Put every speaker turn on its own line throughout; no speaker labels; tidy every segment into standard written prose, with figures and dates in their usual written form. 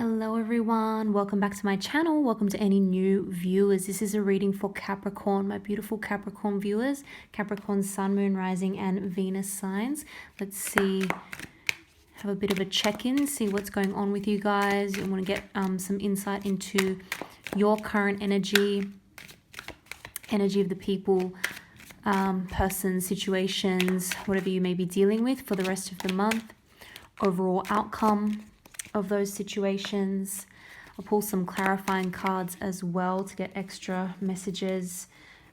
Hello everyone, welcome back to my channel. Welcome to any new viewers. This is a reading for Capricorn, my beautiful Capricorn viewers, Capricorn Sun, Moon, Rising and Venus signs. Let's see, have a bit of a check-in, see what's going on with you guys. I want to get some insight into your current energy of the people, person, situations, whatever you may be dealing with for the rest of the month. Overall outcome of those situations. I'll pull some clarifying cards as well to get extra messages.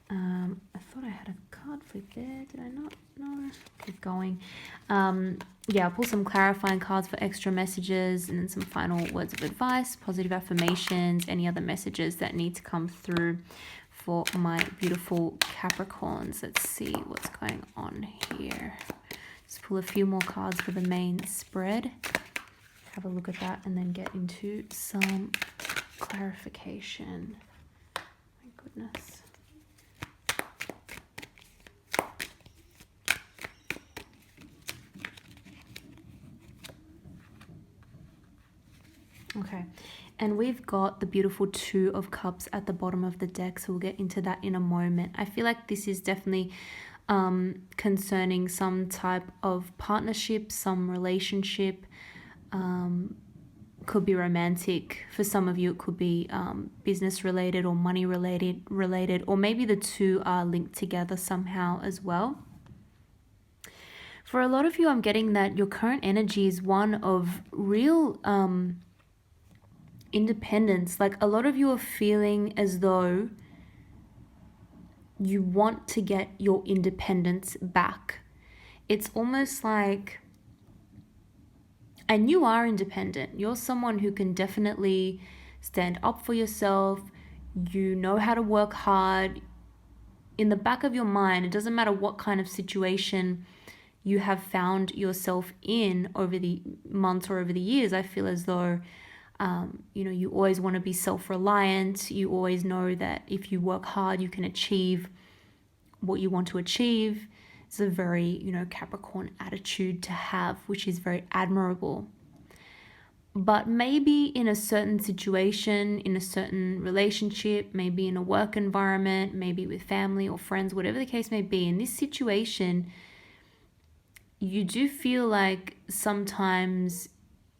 I thought I had a card flip there. Did I not? No. Keep going. Yeah, I'll pull some clarifying cards for extra messages and then some final words of advice, positive affirmations, any other messages that need to come through for my beautiful Capricorns. Let's see what's going on here. Just pull a few more cards for the main spread. Have a look at that and then get into some clarification. My goodness. Okay, and we've got the beautiful Two of Cups at the bottom of the deck, so we'll get into that in a moment. I feel like this is definitely concerning some type of partnership, some relationship. Could be romantic. For some of you it could be business related or money related, or maybe the two are linked together somehow as well. For a lot of you, I'm getting that your current energy is one of real independence. Like a lot of you are feeling as though you want to get your independence back. It's almost like, and you are independent. You're someone who can definitely stand up for yourself. You know how to work hard. In the back of your mind, it doesn't matter what kind of situation you have found yourself in over the months or over the years. I feel as though, you always want to be self-reliant. You always know that if you work hard, you can achieve what you want to achieve. It's a very, Capricorn attitude to have, which is very admirable. But maybe in a certain situation, in a certain relationship, maybe in a work environment, maybe with family or friends, whatever the case may be, in this situation, you do feel like sometimes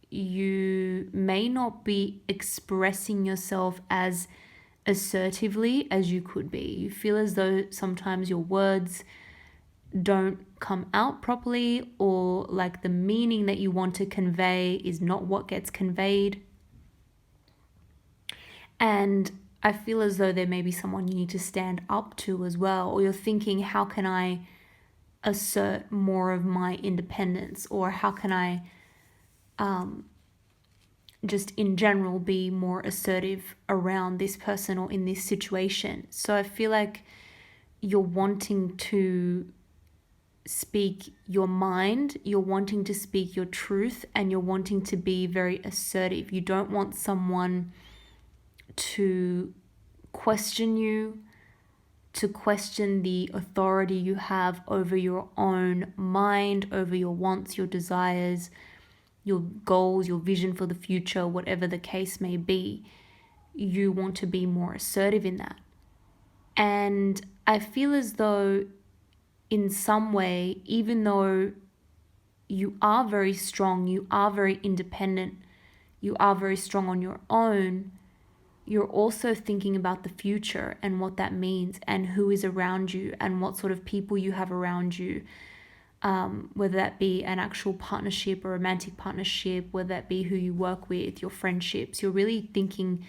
you may not be expressing yourself as assertively as you could be. You feel as though sometimes your words don't come out properly, or like the meaning that you want to convey is not what gets conveyed. And I feel as though there may be someone you need to stand up to as well, or you're thinking, how can I assert more of my independence, or how can I just in general be more assertive around this person or in this situation. So I feel like you're wanting to speak your mind, you're wanting to speak your truth, and you're wanting to be very assertive. You don't want someone to question you, to question the authority you have over your own mind, over your wants, your desires, your goals, your vision for the future, whatever the case may be. You want to be more assertive in that. And I feel as though in some way, even though you are very strong, you are very independent, you are very strong on your own, you're also thinking about the future and what that means and who is around you and what sort of people you have around you, whether that be an actual partnership or romantic partnership, whether that be who you work with, your friendships. You're really thinking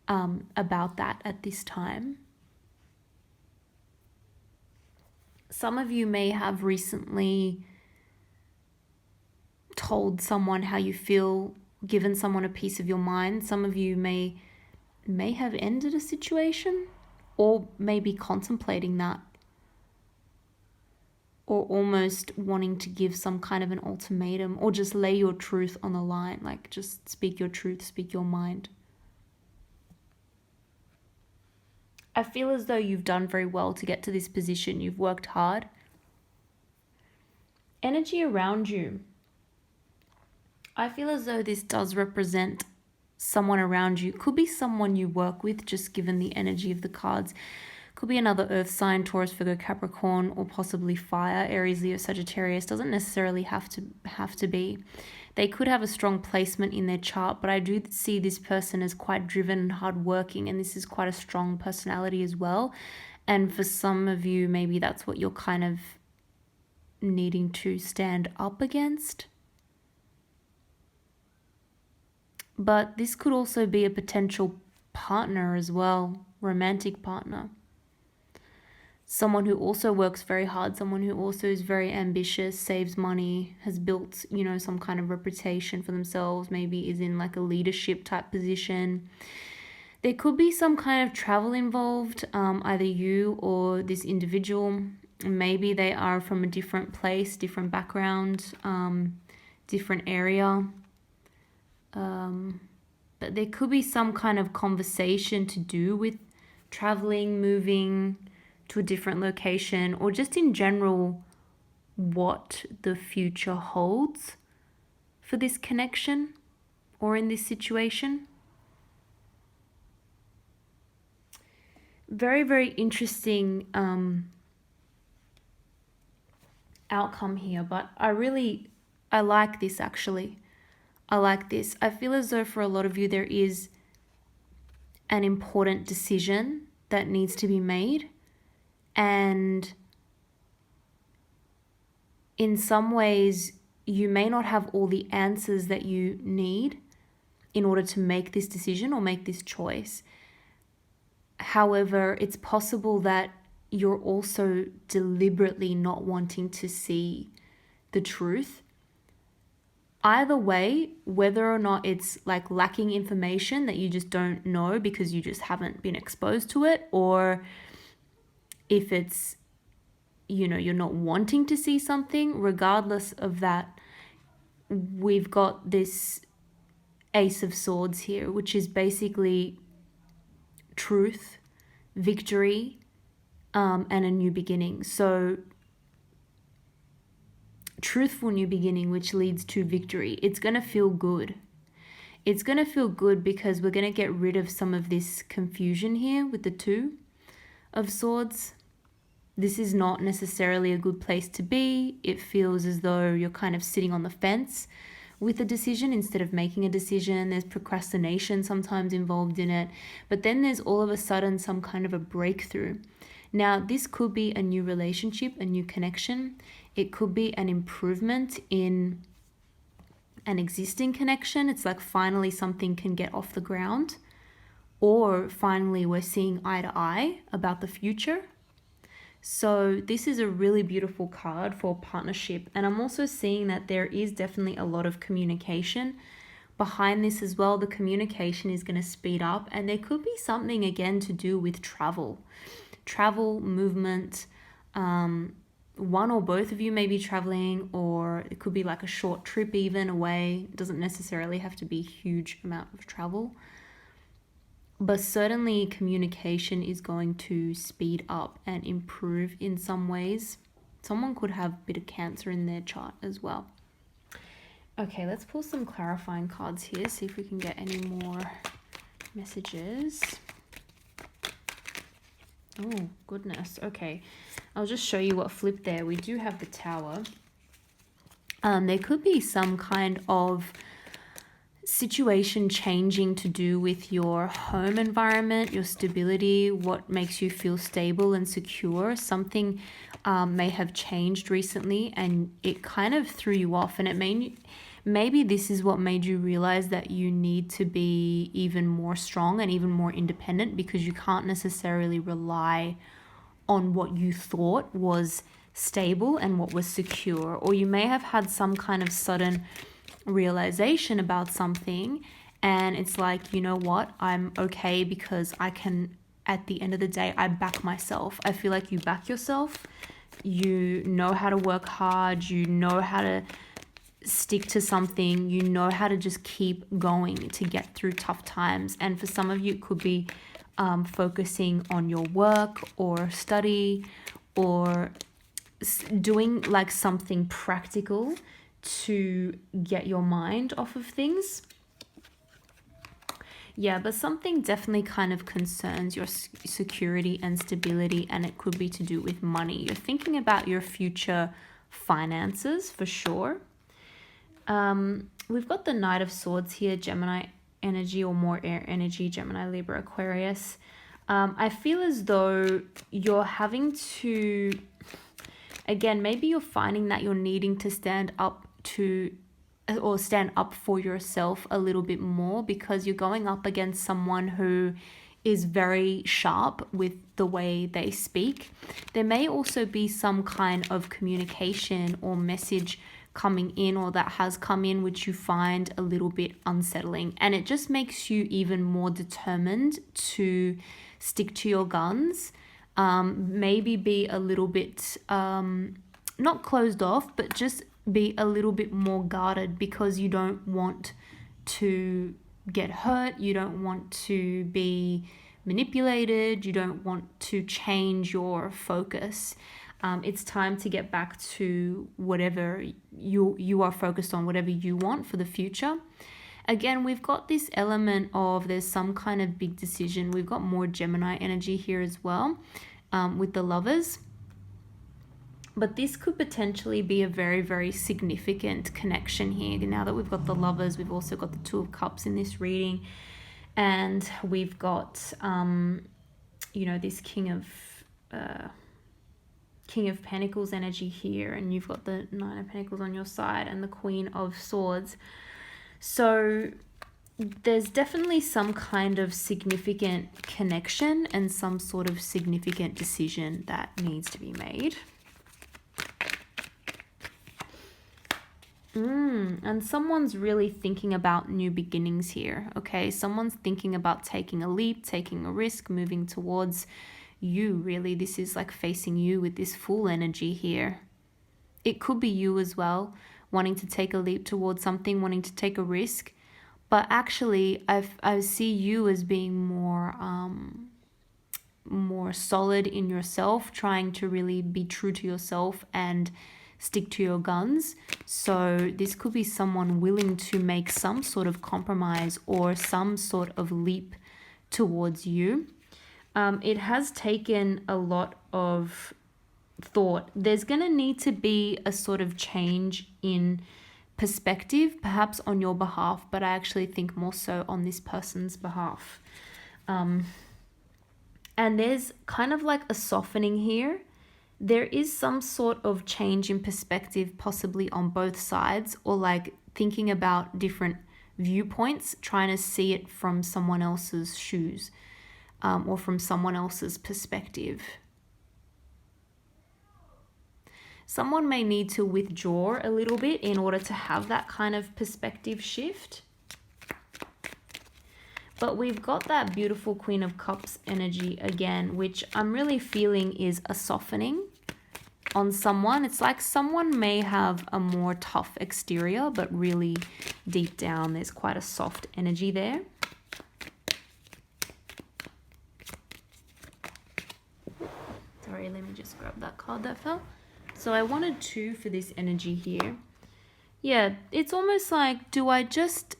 about that at this time. Some of you may have recently told someone how you feel, given someone a piece of your mind. Some of you may have ended a situation, or may be contemplating that, or almost wanting to give some kind of an ultimatum, or just lay your truth on the line, like just speak your truth, speak your mind. I feel as though you've done very well to get to this position. You've worked hard. Energy around you. I feel as though this does represent someone around you. Could be someone you work with, just given the energy of the cards. Could be another earth sign, Taurus, Virgo, Capricorn, or possibly fire, Aries, Leo, Sagittarius. Doesn't necessarily have to be. They could have a strong placement in their chart, but I do see this person as quite driven and hardworking, and this is quite a strong personality as well. And for some of you, maybe that's what you're kind of needing to stand up against. But this could also be a potential partner as well, romantic partner. Someone who also works very hard, someone who also is very ambitious, saves money, has built, you know, some kind of reputation for themselves, maybe is in like a leadership type position. There could be some kind of travel involved, either you or this individual. Maybe they are from a different place, different background, different area. But there could be some kind of conversation to do with traveling, moving to a different location, or just in general what the future holds for this connection or in this situation. Very, very interesting outcome here, but I like this actually. I like this. I feel as though for a lot of you there is an important decision that needs to be made, and in some ways you may not have all the answers that you need in order to make this decision or make this choice. However, it's possible that you're also deliberately not wanting to see the truth. Either way, whether or not it's like lacking information that you just don't know because you just haven't been exposed to it, or if it's, you know, you're not wanting to see something, regardless of that, we've got this Ace of Swords here, which is basically truth, victory, and a new beginning. So truthful new beginning, which leads to victory. It's going to feel good. It's going to feel good because we're going to get rid of some of this confusion here with the Two of Swords. This is not necessarily a good place to be. It feels as though you're kind of sitting on the fence with a decision instead of making a decision. There's procrastination sometimes involved in it. But then there's all of a sudden some kind of a breakthrough. Now, this could be a new relationship, a new connection. It could be an improvement in an existing connection. It's like finally something can get off the ground, or finally we're seeing eye to eye about the future. So this is a really beautiful card for partnership. And I'm also seeing that there is definitely a lot of communication behind this as well. The communication is going to speed up, and there could be something again to do with travel, movement. One or both of you may be traveling, or it could be like a short trip even away. It doesn't necessarily have to be a huge amount of travel. But certainly communication is going to speed up and improve in some ways. Someone could have a bit of Cancer in their chart as well. Okay, let's pull some clarifying cards here, see if we can get any more messages. Oh, goodness. Okay, I'll just show you what flipped there. We do have the Tower. There could be some kind of situation changing to do with your home environment, your stability, what makes you feel stable and secure. Something may have changed recently and it kind of threw you off, and maybe this is what made you realize that you need to be even more strong and even more independent, because you can't necessarily rely on what you thought was stable and what was secure. Or you may have had some kind of sudden realization about something, and it's like, you know what, I'm okay because I can, at the end of the day, I back myself. I feel like you back yourself. You know how to work hard. You know how to stick to something. You know how to just keep going to get through tough times. And for some of you, it could be focusing on your work or study, or doing like something practical to get your mind off of things. Yeah, but something definitely kind of concerns your security and stability, and it could be to do with money. You're thinking about your future finances for sure. We've got the Knight of Swords here, Gemini energy or more air energy, Gemini, Libra, Aquarius. I feel as though you're having to, again, maybe you're finding that you're needing to stand up for yourself a little bit more, because you're going up against someone who is very sharp with the way they speak. There may also be some kind of communication or message coming in, or that has come in, which you find a little bit unsettling, and it just makes you even more determined to stick to your guns. Maybe be a little bit not closed off, but just be a little bit more guarded, because you don't want to get hurt, you don't want to be manipulated, you don't want to change your focus. It's time to get back to whatever you are focused on, whatever you want for the future. Again, we've got this element of there's some kind of big decision. We've got more Gemini energy here as well, with the Lovers. But this could potentially be a very, very significant connection here. Now that we've got the Lovers, we've also got the Two of Cups in this reading. And we've got, this King of Pentacles energy here. And you've got the Nine of Pentacles on your side and the Queen of Swords. So there's definitely some kind of significant connection and some sort of significant decision that needs to be made. And someone's really thinking about new beginnings here, okay? Someone's thinking about taking a leap, taking a risk, moving towards you, really. This is like facing you with this Fool energy here. It could be you as well, wanting to take a leap towards something, wanting to take a risk. But actually, I see you as being more solid in yourself, trying to really be true to yourself and stick to your guns. So this could be someone willing to make some sort of compromise or some sort of leap towards you. It has taken a lot of thought. There's going to need to be a sort of change in perspective, perhaps on your behalf, but I actually think more so on this person's behalf. And there's kind of like a softening here. There is some sort of change in perspective, possibly on both sides, or like thinking about different viewpoints, trying to see it from someone else's shoes, or from someone else's perspective. Someone may need to withdraw a little bit in order to have that kind of perspective shift. But we've got that beautiful Queen of Cups energy again, which I'm really feeling is a softening on someone. It's like someone may have a more tough exterior, but really deep down there's quite a soft energy there. Sorry, let me just grab that card that fell. So I wanted 2 for this energy here. Yeah, it's almost like, do I just...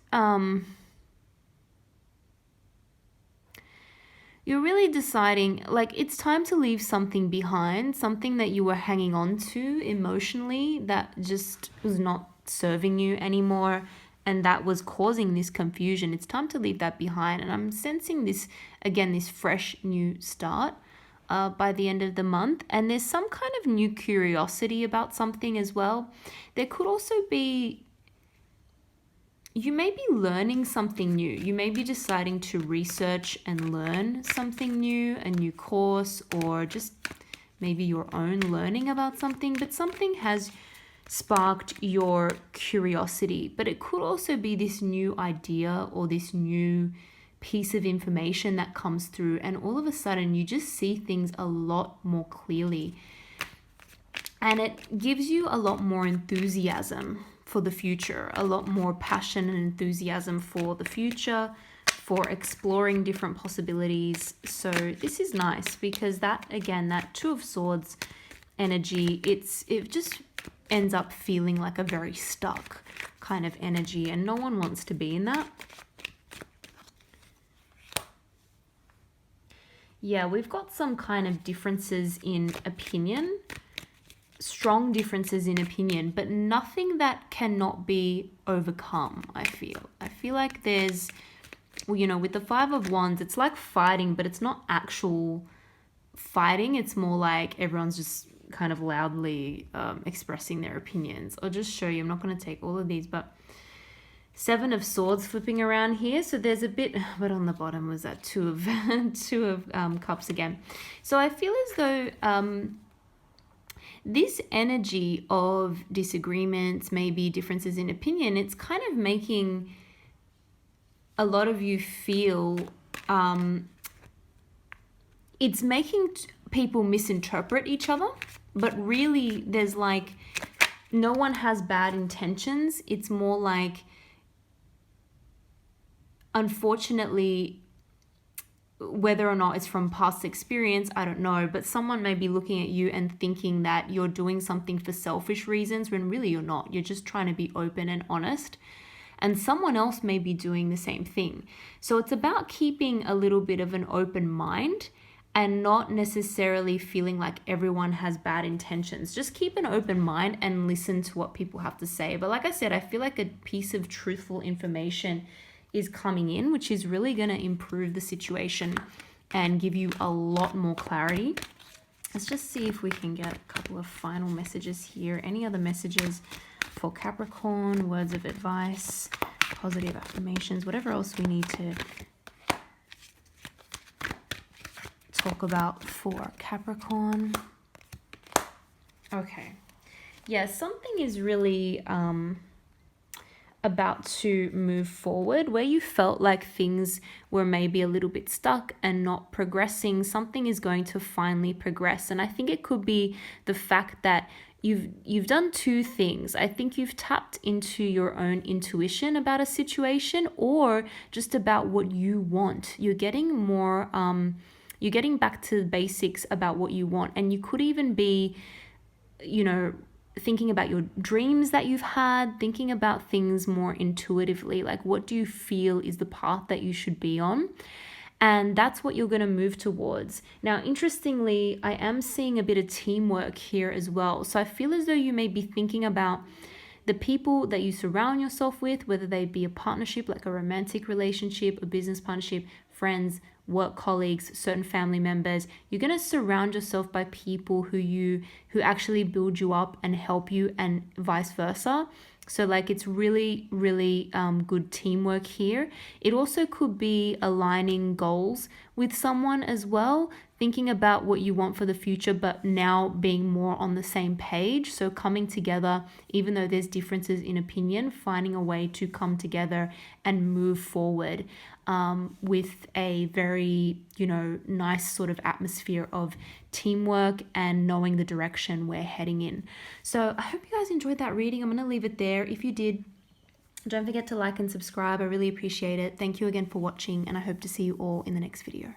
You're really deciding, like, it's time to leave something behind, something that you were hanging on to emotionally that just was not serving you anymore and that was causing this confusion. It's time to leave that behind. And I'm sensing this, again, this fresh new start by the end of the month. And there's some kind of new curiosity about something as well. There could also be... You may be learning something new. You may be deciding to research and learn something new, a new course, or just maybe your own learning about something, but something has sparked your curiosity. But it could also be this new idea or this new piece of information that comes through, and all of a sudden you just see things a lot more clearly. And it gives you a lot more enthusiasm for the future, a lot more passion and enthusiasm for the future, for exploring different possibilities. So this is nice because that, again, that Two of Swords energy, it just ends up feeling like a very stuck kind of energy, and no one wants to be in that. Yeah, we've got some kind of differences in opinion, strong differences in opinion, but nothing that cannot be overcome, I feel. I feel like there's, well, you know, with the Five of Wands, it's like fighting, but it's not actual fighting. It's more like everyone's just kind of loudly expressing their opinions. I'll just show you. I'm not going to take all of these, but Seven of Swords flipping around here. So there's a bit, but on the bottom was that Two of Cups again. So I feel as though this energy of disagreements, maybe differences in opinion, it's kind of making a lot of you feel, it's making people misinterpret each other, but really there's like, no one has bad intentions. It's more like, unfortunately, whether or not it's from past experience, I don't know, but someone may be looking at you and thinking that you're doing something for selfish reasons when really you're not. You're just trying to be open and honest. And someone else may be doing the same thing. So it's about keeping a little bit of an open mind and not necessarily feeling like everyone has bad intentions. Just keep an open mind and listen to what people have to say. But like I said, I feel like a piece of truthful information is coming in, which is really going to improve the situation and give you a lot more clarity. Let's just see if we can get a couple of final messages here. Any other messages for Capricorn, words of advice, positive affirmations, whatever else we need to talk about for Capricorn. Okay. Yeah, something is really about to move forward where you felt like things were maybe a little bit stuck and not progressing. Something is going to finally progress. And I think it could be the fact that you've done two things. I think you've tapped into your own intuition about a situation, or just about what you want. You're getting more, you're getting back to the basics about what you want. And you could even be, you know, thinking about your dreams that you've had, thinking about things more intuitively, like what do you feel is the path that you should be on? And that's what you're going to move towards. Now, interestingly, I am seeing a bit of teamwork here as well. So I feel as though you may be thinking about the people that you surround yourself with, whether they be a partnership, like a romantic relationship, a business partnership, friends, work colleagues, certain family members. You're going to surround yourself by people who actually build you up and help you, and vice versa. So like it's really, really good teamwork here. It also could be aligning goals with someone as well, thinking about what you want for the future, but now being more on the same page. So coming together, even though there's differences in opinion, finding a way to come together and move forward with a very, you know, nice sort of atmosphere of teamwork and knowing the direction we're heading in. So I hope you guys enjoyed that reading. I'm going to leave it there. If you did, don't forget to like and subscribe. I really appreciate it. Thank you again for watching, and I hope to see you all in the next video.